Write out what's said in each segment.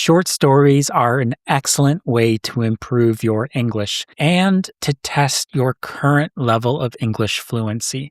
Short stories are an excellent way to improve your English and to test your current level of English fluency.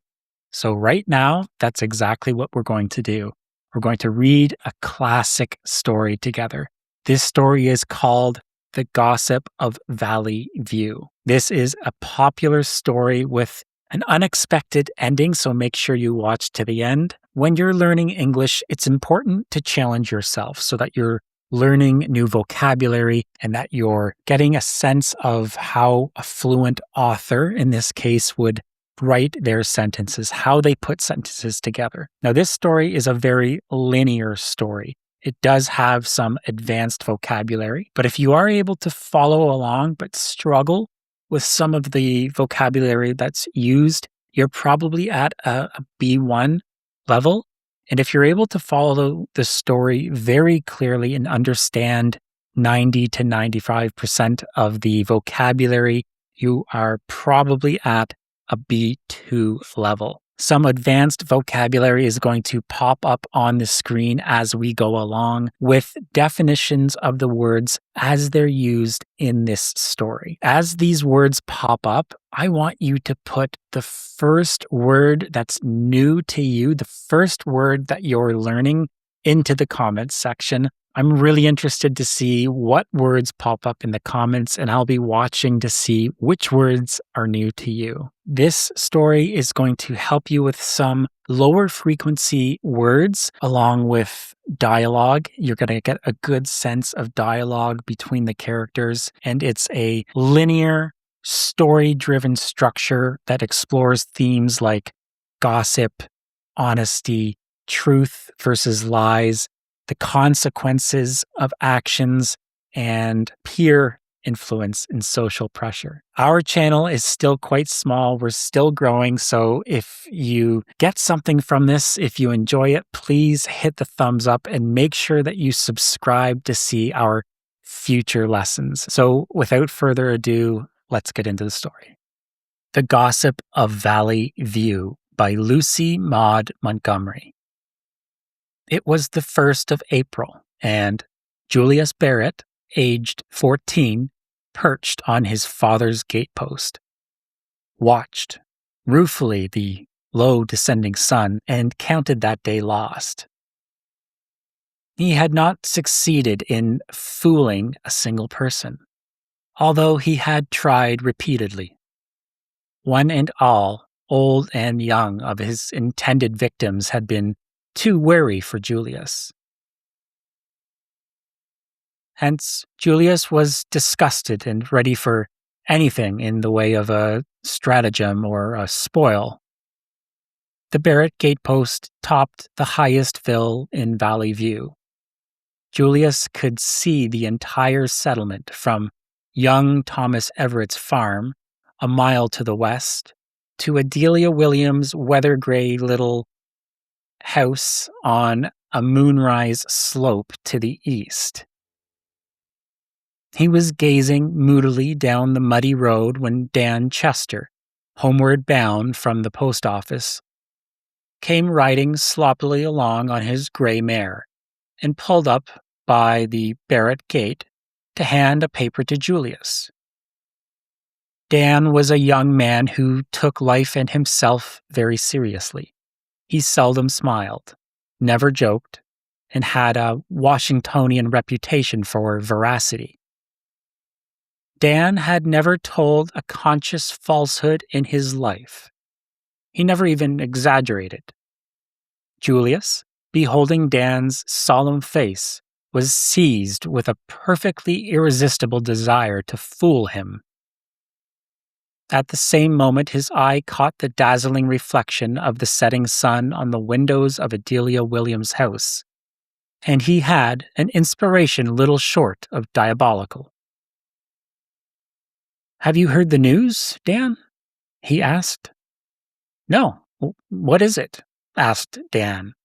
So, right now, that's exactly what we're going to do. We're going to read a classic story together. This story is called The Gossip of Valley View. This is a popular story with an unexpected ending, so make sure you watch to the end. When you're learning English, it's important to challenge yourself so that you're learning new vocabulary and that you're getting a sense of how a fluent author, in this case, would write their sentences, how they put sentences together. Now, this story is a very linear story. It does have some advanced vocabulary, but if you are able to follow along but struggle with some of the vocabulary that's used, you're probably at a B1 level. And if you're able to follow the story very clearly and understand 90 to 95% of the vocabulary, you are probably at a B2 level. Some advanced vocabulary is going to pop up on the screen as we go along with definitions of the words as they're used in this story. As these words pop up, I want you to put the first word that's new to you, the first word that you're learning, into the comments section. I'm really interested to see what words pop up in the comments, and I'll be watching to see which words are new to you. This story is going to help you with some lower frequency words along with dialogue. You're going to get a good sense of dialogue between the characters, and it's a linear, story-driven structure that explores themes like gossip, honesty, truth versus lies, the consequences of actions, and peer influence and social pressure. Our channel is still quite small. We're still growing. So if you get something from this, if you enjoy it, please hit the thumbs up and make sure that you subscribe to see our future lessons. So without further ado, let's get into the story. The Gossip of Valley View by Lucy Maude Montgomery. It was the 1st of April, and Julius Barrett, aged 14, perched on his father's gatepost, watched ruefully the low descending sun, and counted that day lost. He had not succeeded in fooling a single person, although he had tried repeatedly. One and all, old and young, of his intended victims had been too wary for Julius. Hence, Julius was disgusted and ready for anything in the way of a stratagem or a spoil. The Barrett gatepost topped the highest hill in Valley View. Julius could see the entire settlement from young Thomas Everett's farm, a mile to the west, to Adelia Williams' weather-gray little house on a moonrise slope to the east. He was gazing moodily down the muddy road when Dan Chester, homeward bound from the post office, came riding sloppily along on his gray mare and pulled up by the Barrett gate to hand a paper to Julius. Dan was a young man who took life and himself very seriously. He seldom smiled, never joked, and had a Washingtonian reputation for veracity. Dan had never told a conscious falsehood in his life. He never even exaggerated. Julius, beholding Dan's solemn face, was seized with a perfectly irresistible desire to fool him. At the same moment, his eye caught the dazzling reflection of the setting sun on the windows of Adelia Williams' house, and he had an inspiration little short of diabolical. "Have you heard the news, Dan?" he asked. "No. What is it?" asked Dan.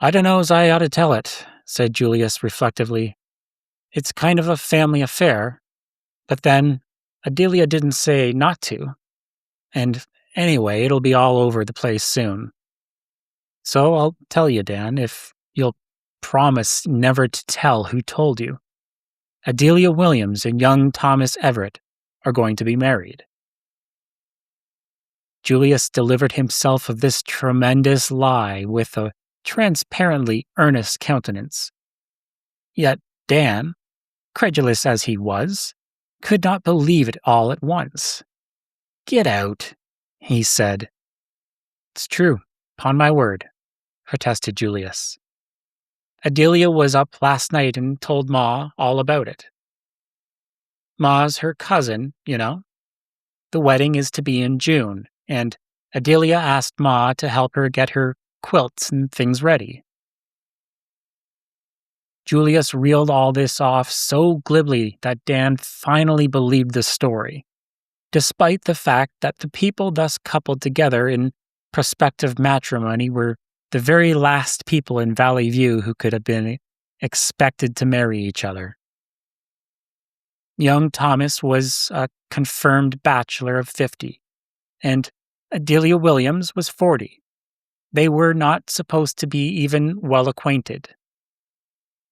"I don't know as I ought to tell it," said Julius reflectively. "It's kind of a family affair, but then Adelia didn't say not to. And anyway, it'll be all over the place soon. So I'll tell you, Dan, if you'll promise never to tell who told you. Adelia Williams and young Thomas Everett are going to be married." Julius delivered himself of this tremendous lie with a transparently earnest countenance. Yet Dan, credulous as he was, could not believe it all at once. "Get out," he said. "It's true, upon my word," protested Julius. "Adelia was up last night and told Ma all about it. Ma's her cousin, you know. The wedding is to be in June, and Adelia asked Ma to help her get her quilts and things ready." Julius reeled all this off so glibly that Dan finally believed the story, despite the fact that the people thus coupled together in prospective matrimony were the very last people in Valley View who could have been expected to marry each other. Young Thomas was a confirmed bachelor of 50, and Adelia Williams was 40. They were not supposed to be even well acquainted,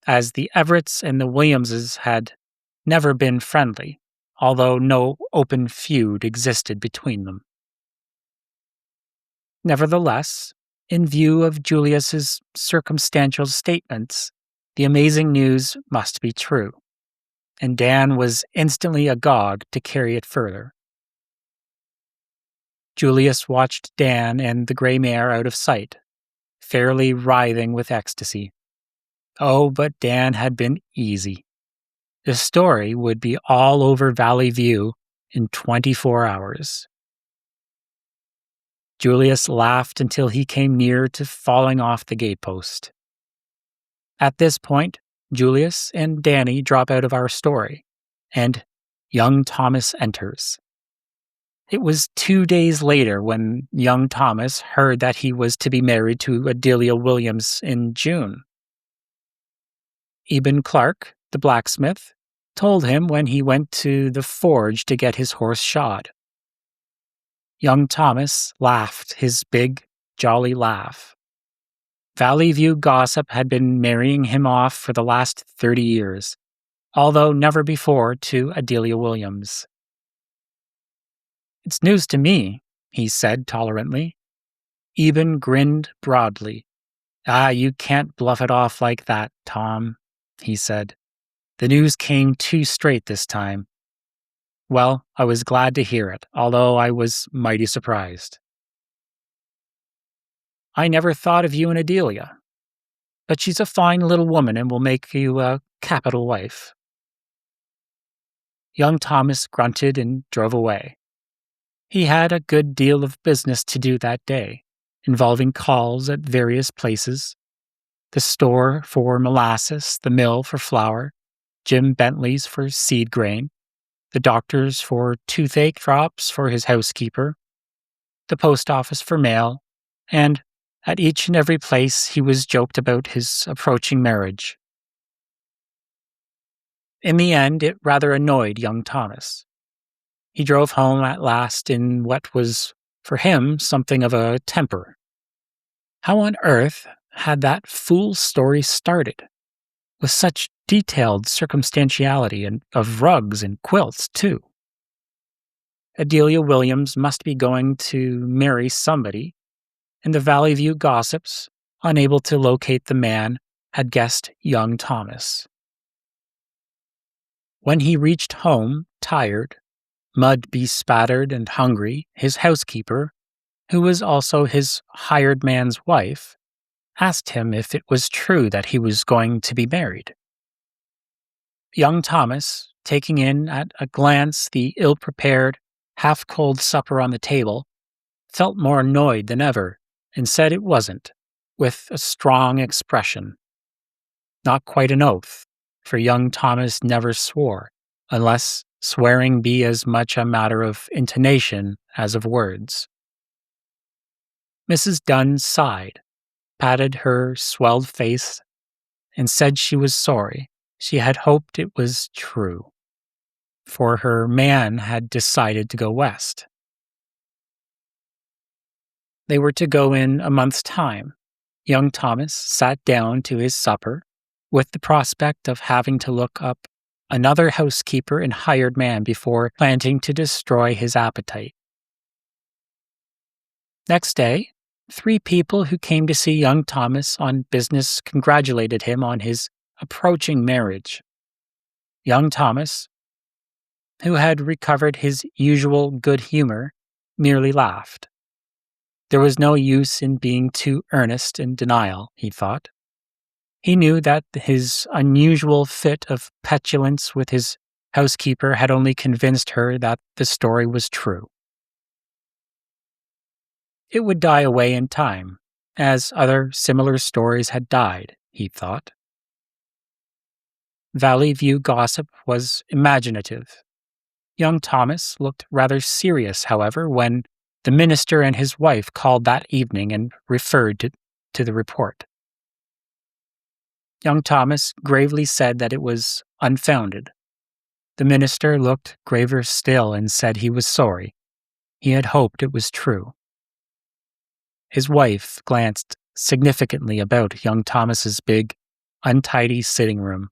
as the Everetts and the Williamses had never been friendly, although no open feud existed between them. Nevertheless, in view of Julius's circumstantial statements, the amazing news must be true, and Dan was instantly agog to carry it further. Julius watched Dan and the gray mare out of sight, fairly writhing with ecstasy. Oh, but Dan had been easy. The story would be all over Valley View in 24 hours. Julius laughed until he came near to falling off the gatepost. At this point, Julius and Danny drop out of our story, and young Thomas enters. It was 2 days later when young Thomas heard that he was to be married to Adelia Williams in June. Eben Clark, the blacksmith, told him when he went to the forge to get his horse shod. Young Thomas laughed his big, jolly laugh. Valley View gossip had been marrying him off for the last 30 years, although never before to Adelia Williams. "It's news to me," he said tolerantly. Eben grinned broadly. You can't bluff it off like that, Tom," he said. "The news came too straight this time." "Well, I was glad to hear it, although I was mighty surprised." "I never thought of you and Adelia. But she's a fine little woman and will make you a capital wife." Young Thomas grunted and drove away. He had a good deal of business to do that day, involving calls at various places: the store for molasses, the mill for flour, Jim Bentley's for seed grain, the doctor's for toothache drops for his housekeeper, the post office for mail, and at each and every place he was joked about his approaching marriage. In the end, it rather annoyed young Thomas. He drove home at last in what was, for him, something of a temper. How on earth had that fool story started? With such detailed circumstantiality and of rugs and quilts, too. Adelia Williams must be going to marry somebody, and the Valley View gossips, unable to locate the man, had guessed young Thomas. When he reached home, tired, mud-bespattered and hungry, his housekeeper, who was also his hired man's wife, asked him if it was true that he was going to be married. Young Thomas, taking in at a glance the ill-prepared, half-cold supper on the table, felt more annoyed than ever and said it wasn't, with a strong expression. Not quite an oath, for young Thomas never swore, unless swearing be as much a matter of intonation as of words. Mrs. Dunn sighed, patted her swelled face, and said she was sorry. She had hoped it was true, for her man had decided to go west. They were to go in a month's time, Young Thomas sat down to his supper with the prospect of having to look up another housekeeper and hired man before planning to destroy his appetite. Next day, 3 people who came to see young Thomas on business congratulated him on his approaching marriage. Young Thomas, who had recovered his usual good humor, merely laughed. There was no use in being too earnest in denial, he thought. He knew that his unusual fit of petulance with his housekeeper had only convinced her that the story was true. It would die away in time, as other similar stories had died, he thought. Valley View gossip was imaginative. Young Thomas looked rather serious, however, when the minister and his wife called that evening and referred to the report. Young Thomas gravely said that it was unfounded. The minister looked graver still and said he was sorry. He had hoped it was true. His wife glanced significantly about young Thomas's big, untidy sitting room,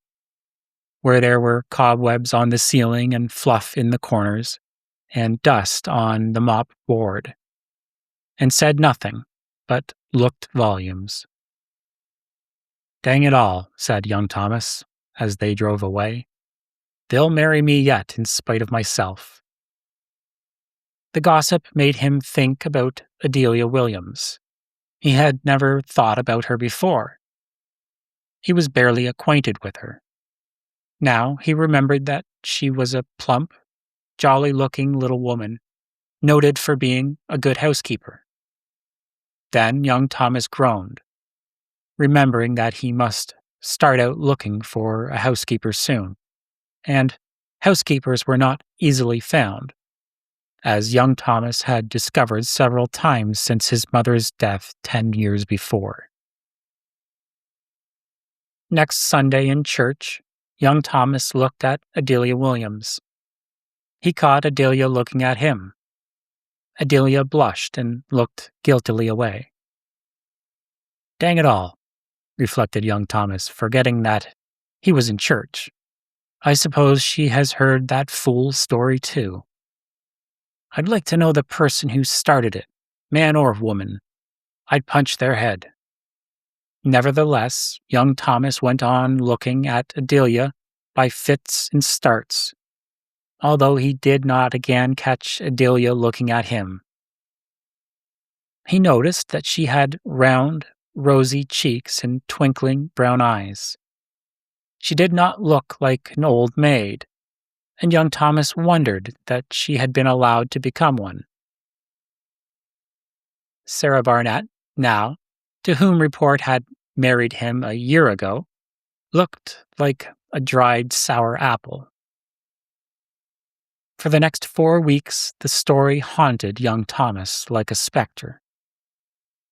where there were cobwebs on the ceiling and fluff in the corners, and dust on the mop board, and said nothing, but looked volumes. "Dang it all," said young Thomas, as they drove away. "They'll marry me yet, in spite of myself." The gossip made him think about Adelia Williams. He had never thought about her before. He was barely acquainted with her. Now he remembered that she was a plump, jolly-looking little woman, noted for being a good housekeeper. Then young Thomas groaned, remembering that he must start out looking for a housekeeper soon, and housekeepers were not easily found, as young Thomas had discovered several times since his mother's death 10 years before. Next Sunday in church, young Thomas looked at Adelia Williams. He caught Adelia looking at him. Adelia blushed and looked guiltily away. "Dang it all," reflected young Thomas, forgetting that he was in church. "I suppose she has heard that fool story too. I'd like to know the person who started it, man or woman. I'd punch their head." Nevertheless, young Thomas went on looking at Adelia by fits and starts, although he did not again catch Adelia looking at him. He noticed that she had round, rosy cheeks and twinkling brown eyes. She did not look like an old maid, and young Thomas wondered that she had been allowed to become one. Sarah Barnett, now, to whom report had married him a year ago, looked like a dried sour apple. For the next 4 weeks, the story haunted young Thomas like a specter.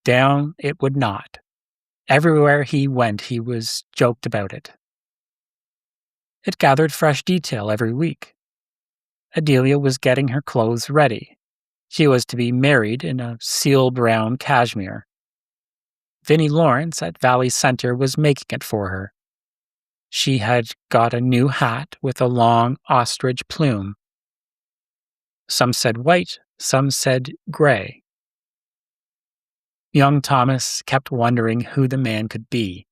Down it would not. Everywhere he went, he was joked about it. It gathered fresh detail every week. Adelia was getting her clothes ready. She was to be married in a seal brown cashmere. Vinnie Lawrence at Valley Center was making it for her. She had got a new hat with a long ostrich plume. Some said white, some said gray. Young Thomas kept wondering who the man could be,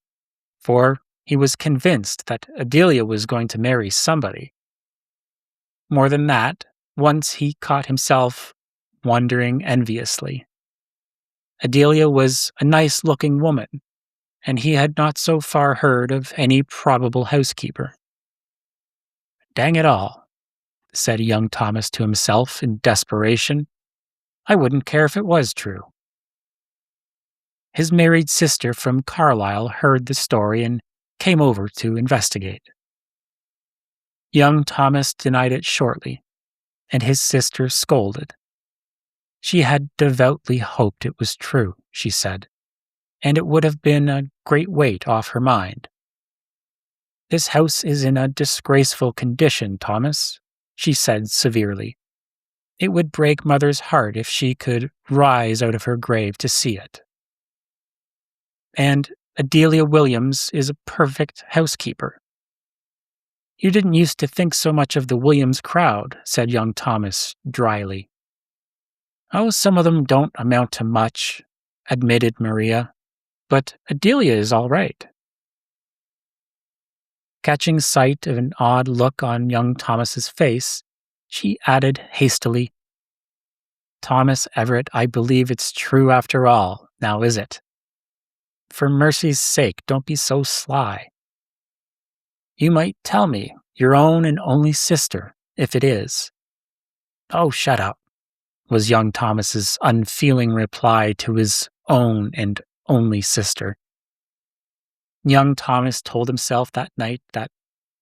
for he was convinced that Adelia was going to marry somebody. More than that, once he caught himself wondering enviously. Adelia was a nice-looking woman, and he had not so far heard of any probable housekeeper. "Dang it all," said young Thomas to himself in desperation. "I wouldn't care if it was true." His married sister from Carlisle heard the story and came over to investigate. Young Thomas denied it shortly, and his sister scolded. She had devoutly hoped it was true, she said, and it would have been a great weight off her mind. "This house is in a disgraceful condition, Thomas," she said severely. "It would break Mother's heart if she could rise out of her grave to see it." And Adelia Williams is a perfect housekeeper." "You didn't used to think so much of the Williams crowd," said young Thomas dryly. "Oh, some of them don't amount to much," admitted Maria, "but Adelia is all right." Catching sight of an odd look on young Thomas's face, she added hastily, "Thomas Everett, I believe it's true after all, now is it? For mercy's sake, don't be so sly. You might tell me, your own and only sister, if it is." "Oh, shut up," was young Thomas's unfeeling reply to his own and only sister. Young Thomas told himself that night that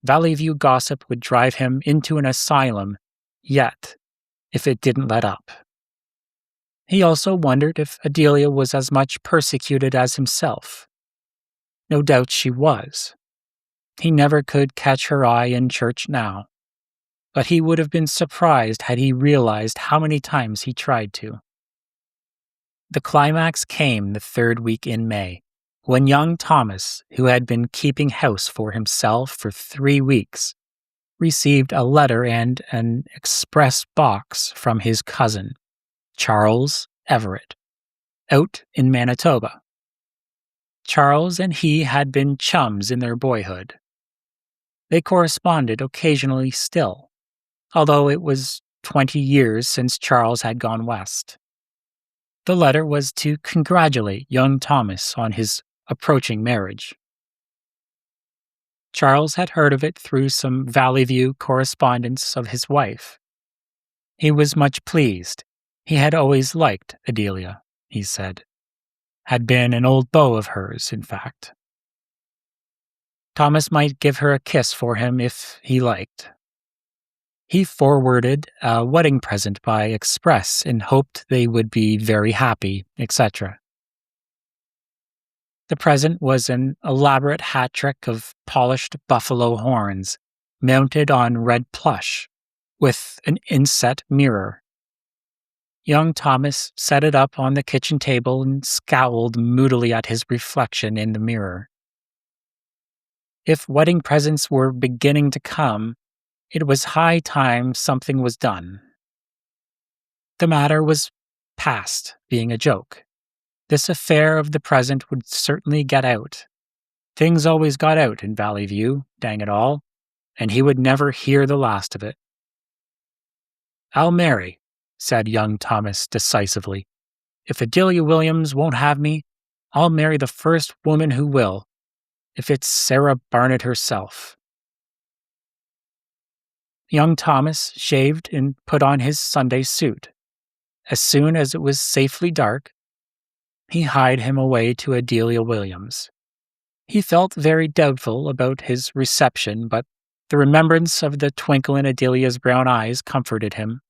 Valley View gossip would drive him into an asylum yet, if it didn't let up. He also wondered if Adelia was as much persecuted as himself. No doubt she was. He never could catch her eye in church now, but he would have been surprised had he realized how many times he tried to. The climax came the third week in May, when young Thomas, who had been keeping house for himself for 3 weeks, received a letter and an express box from his cousin, Charles Everett, out in Manitoba. Charles and he had been chums in their boyhood. They corresponded occasionally still, although it was 20 years since Charles had gone west. The letter was to congratulate young Thomas on his approaching marriage. Charles had heard of it through some Valley View correspondence of his wife. He was much pleased. He had always liked Adelia, he said. Had been an old beau of hers, in fact. Thomas might give her a kiss for him if he liked. He forwarded a wedding present by express and hoped they would be very happy, etc. The present was an elaborate hat trick of polished buffalo horns, mounted on red plush, with an inset mirror. Young Thomas set it up on the kitchen table and scowled moodily at his reflection in the mirror. If wedding presents were beginning to come, it was high time something was done. The matter was past being a joke. This affair of the present would certainly get out. Things always got out in Valley View, dang it all, and he would never hear the last of it. "I'll marry," said young Thomas decisively. "If Adelia Williams won't have me, I'll marry the first woman who will, if it's Sarah Barnett herself." Young Thomas shaved and put on his Sunday suit. As soon as it was safely dark, he hied him away to Adelia Williams. He felt very doubtful about his reception, but the remembrance of the twinkle in Adelia's brown eyes comforted him.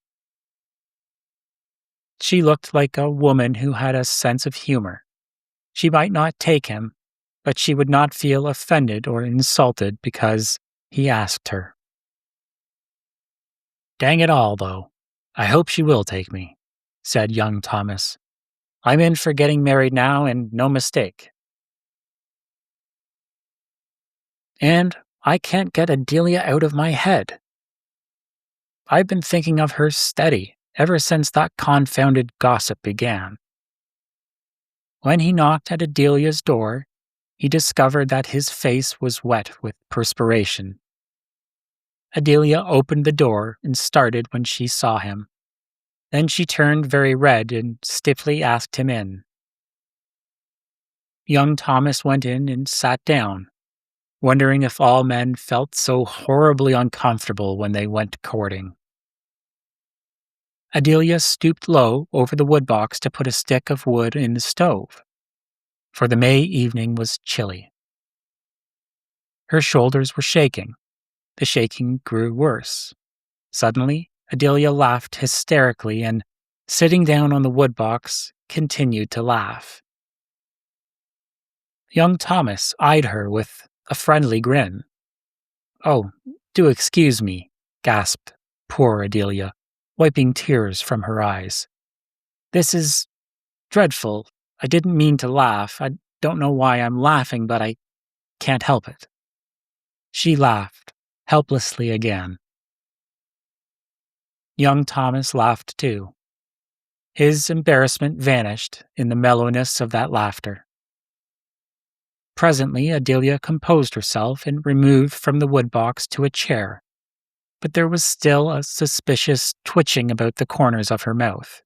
She looked like a woman who had a sense of humor. She might not take him, but she would not feel offended or insulted because he asked her. "Dang it all, though, I hope she will take me," said young Thomas. "I'm in for getting married now, and no mistake. And I can't get Adelia out of my head. I've been thinking of her steady ever since that confounded gossip began." When he knocked at Adelia's door, he discovered that his face was wet with perspiration. Adelia opened the door and started when she saw him. Then she turned very red and stiffly asked him in. Young Thomas went in and sat down, wondering if all men felt so horribly uncomfortable when they went courting. Adelia stooped low over the woodbox to put a stick of wood in the stove, for the May evening was chilly. Her shoulders were shaking. The shaking grew worse. Suddenly, Adelia laughed hysterically and, sitting down on the woodbox, continued to laugh. Young Thomas eyed her with a friendly grin. "Oh, do excuse me," gasped poor Adelia, wiping tears from her eyes. "This is dreadful. I didn't mean to laugh. I don't know why I'm laughing, but I can't help it." She laughed, helplessly again. Young Thomas laughed too. His embarrassment vanished in the mellowness of that laughter. Presently, Adelia composed herself and removed from the woodbox to a chair, but there was still a suspicious twitching about the corners of her mouth.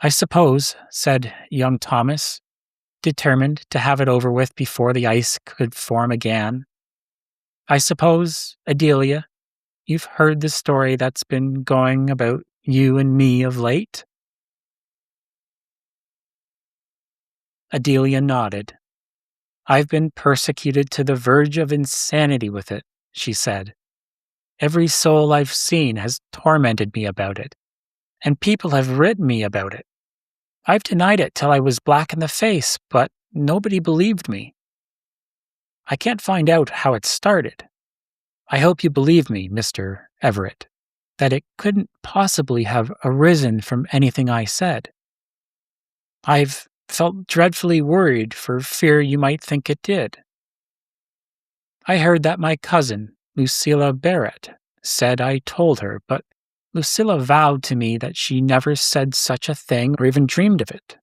"I suppose," said young Thomas, determined to have it over with before the ice could form again, "I suppose, Adelia, you've heard the story that's been going about you and me of late?" Adelia nodded. "I've been persecuted to the verge of insanity with it," she said. "Every soul I've seen has tormented me about it, and people have written me about it. I've denied it till I was black in the face, but nobody believed me. I can't find out how it started. I hope you believe me, Mr. Everett, that it couldn't possibly have arisen from anything I said. I've felt dreadfully worried for fear you might think it did. I heard that my cousin, Lucilla Barrett, said I told her, but Lucilla vowed to me that she never said such a thing or even dreamed of it.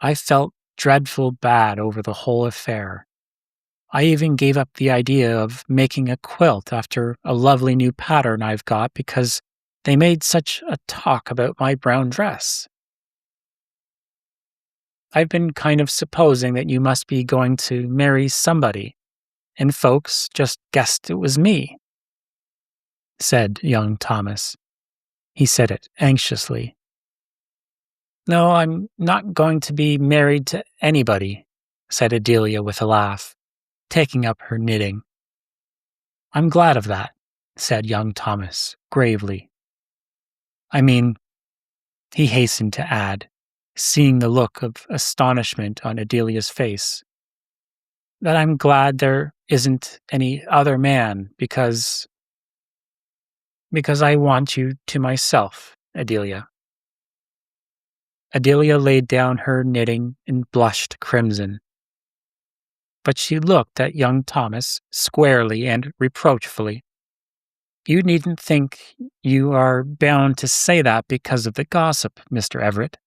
I felt dreadful bad over the whole affair. I even gave up the idea of making a quilt after a lovely new pattern I've got because they made such a talk about my brown dress. I've been kind of supposing that you must be going to marry somebody, and folks just guessed it was me," said young Thomas. He said it anxiously. "No, I'm not going to be married to anybody," said Adelia with a laugh, taking up her knitting. "I'm glad of that," said young Thomas gravely. "I mean," he hastened to add, seeing the look of astonishment on Adelia's face, "that I'm glad there isn't any other man because I want you to myself, Adelia." Adelia laid down her knitting and blushed crimson. But she looked at young Thomas squarely and reproachfully. "You needn't think you are bound to say that because of the gossip, Mr. Everett,"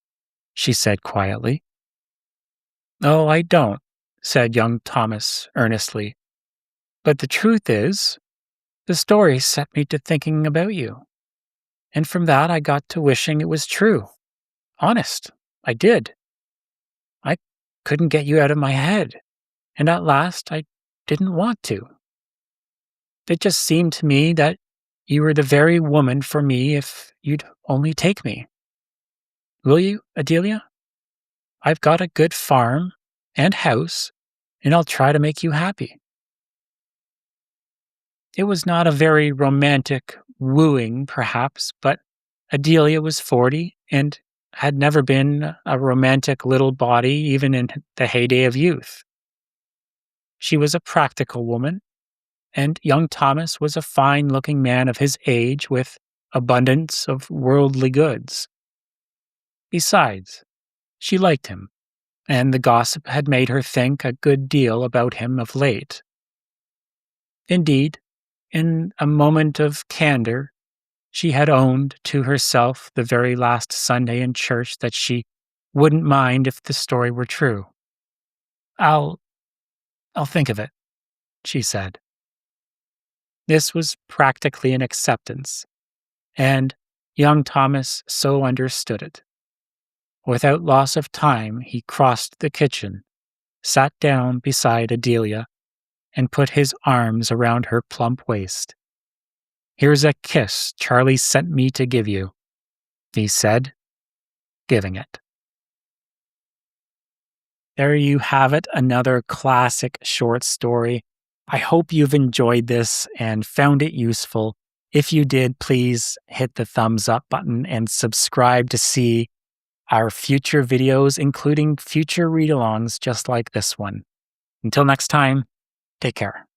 she said quietly. "Oh, I don't," said young Thomas earnestly. "But the truth is, the story set me to thinking about you. And from that I got to wishing it was true. Honest, I did. I couldn't get you out of my head, and at last I didn't want to. It just seemed to me that you were the very woman for me if you'd only take me. Will you, Adelia? I've got a good farm and house, and I'll try to make you happy." It was not a very romantic wooing, perhaps, but Adelia was 40 and had never been a romantic little body even in the heyday of youth. She was a practical woman, and young Thomas was a fine-looking man of his age with abundance of worldly goods. Besides, she liked him, and the gossip had made her think a good deal about him of late. Indeed, in a moment of candor, she had owned to herself the very last Sunday in church that she wouldn't mind if the story were true. I'll think of it," she said. This was practically an acceptance, and young Thomas so understood it. Without loss of time, he crossed the kitchen, sat down beside Adelia, and put his arms around her plump waist. "Here's a kiss Charlie sent me to give you," he said, giving it. There you have it, another classic short story. I hope you've enjoyed this and found it useful. If you did, please hit the thumbs up button and subscribe to see our future videos, including future read-alongs just like this one. Until next time, take care.